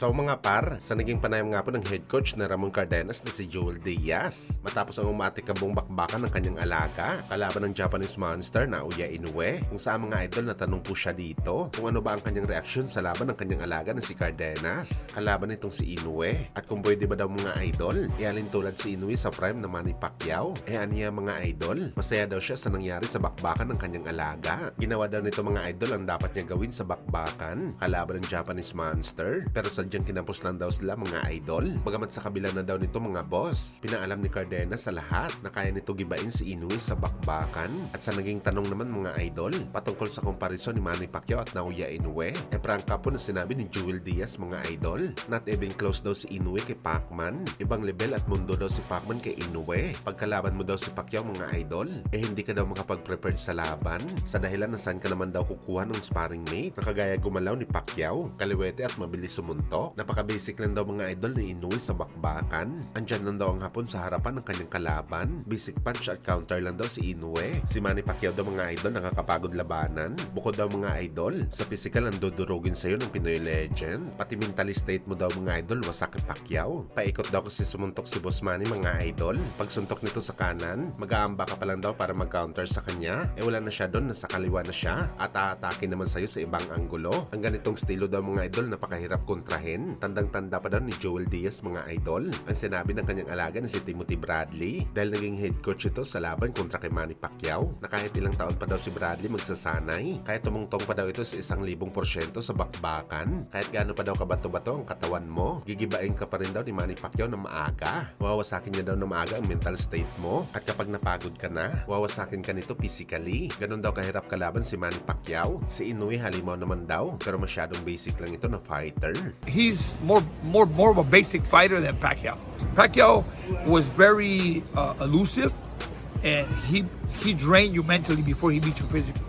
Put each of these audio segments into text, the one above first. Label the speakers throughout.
Speaker 1: So mga par, sa naging panayam nga po ng head coach na Ramon Cardenas na si Joel Diaz, matapos ang umatikabong bakbakan ng kanyang alaga, kalaban ng Japanese monster na Naoya Inoue, kung saan mga idol natanong po siya dito kung ano ba ang kanyang reaksyon sa laban ng kanyang alaga na si Cardenas, kalaban nitong si Inoue, at kung pwede ba daw mga idol, ialin tulad si Inoue sa prime na Manny Pacquiao. Aniya mga idol, masaya daw siya sa nangyari sa bakbakan ng kanyang alaga. Ginawa daw nito mga idol ang dapat niya gawin sa bakbakan, kalaban ng Japanese monster, pero sadyang kinapos lang daw sila mga idol. Bagamat sa kabila na daw nito mga boss, pinaalam ni Cardenas sa lahat na kaya nito gibain si Inoue sa bakbakan. At sa naging tanong naman mga idol, patungkol sa komparison ni Manny Pacquiao at Naoya Inoue, prangka po na sinabi ni Joel Diaz mga idol, not even close daw si Inoue kay Pacman. Ibang level at mundo daw si Pacman kay Inoue. Pagkalaban mo daw si Pacquiao mga idol, hindi ka daw makapag-prepared sa laban sa dahilan na saan ka naman daw kukuha ng sparring mate na kagaya gumalaw ni Pacquiao, kaliwete at mabilis sumuntok. Napaka-basic lang daw mga idol ni Inoue sa bakbakan. Andyan lang daw ang hapon sa harapan ng kanyang kalaban. Basic punch at counter lang daw si Inoue. Si Manny Pacquiao daw mga idol nakakapagod labanan. Bukod daw mga idol, sa physical ang dudurugin sa'yo ng Pinoy legend. Pati mentally state mo daw mga idol, wasak kay Pacquiao. Paikot daw kasi sumuntok si Boss Manny mga idol. Pag suntok nito sa kanan, mag-aamba ka pa lang daw para mag-counter sa kanya. Wala na siya doon, nasa kaliwa na siya. At aatake naman sa'yo sa ibang anggulo. Ang ganitong estilo daw mga idol, napakahirap kontrahin. Tandang-tanda pa daw ni Joel Diaz mga idol ang sinabi ng kanyang alaga na si Timothy Bradley dahil naging head coach ito sa laban kontra kay Manny Pacquiao na kahit ilang taon pa daw si Bradley magsasanay, kahit tumungtong pa daw ito sa 1,000% sa bakbakan, kahit gaano pa daw kabato-bato ang katawan mo, gigibain ka pa rin daw ni Manny Pacquiao na maaga. Wawasakin niya daw na maaga ang mental state mo, at kapag napagod ka na, wawasakin ka nito physically. Ganon daw kahirap kalaban si Manny Pacquiao. Si Inoue halimaw naman daw, pero masyadong basic lang ito na fighter.
Speaker 2: He's more of a basic fighter than Pacquiao. Pacquiao was very elusive, and he drained you mentally before he beat you physically.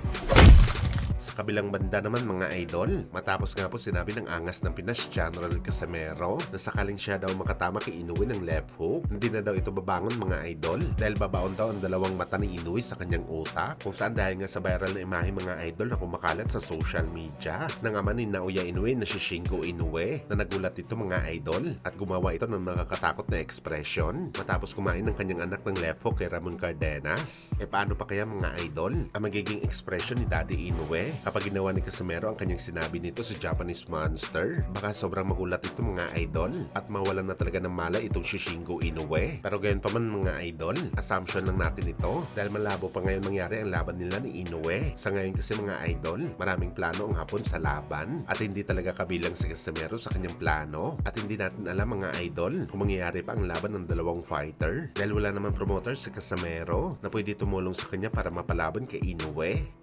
Speaker 1: Sa kabilang banda naman mga idol, matapos nga po sinabi ng angas ng Pinas General Casimero na sakaling siya daw makatama kay Inoue ng left hook, hindi na daw ito babangon mga idol dahil babaon daw ang dalawang mata ni Inoue sa kanyang utak, kung saan dahil nga sa viral na imahe mga idol na kumakalat sa social media ng ama ni Naoya Inoue na si Shingo Inoue, na nagulat ito mga idol at gumawa ito ng nakakatakot na ekspresyon matapos kumain ng kanyang anak ng left hook kay Ramon Cardenas. Paano pa kaya mga idol ang magiging ekspresyon ni Daddy Inoue kapag ginawa ni Casimero ang kanyang sinabi nito sa Japanese monster? Baka sobrang magulat ito mga idol at mawalan na talaga ng malay itong si Shingo Inoue. Pero gayon pa man mga idol, assumption lang natin ito dahil malabo pa ngayon mangyari ang laban nila ni Inoue. Sa ngayon kasi mga idol, maraming plano ang hapon sa laban at hindi talaga kabilang si Casimero sa kanyang plano, at hindi natin alam mga idol kung mangyayari pa ang laban ng dalawang fighter dahil wala naman promoter si Casimero na pwede tumulong sa kanya para mapalaban kay Inoue.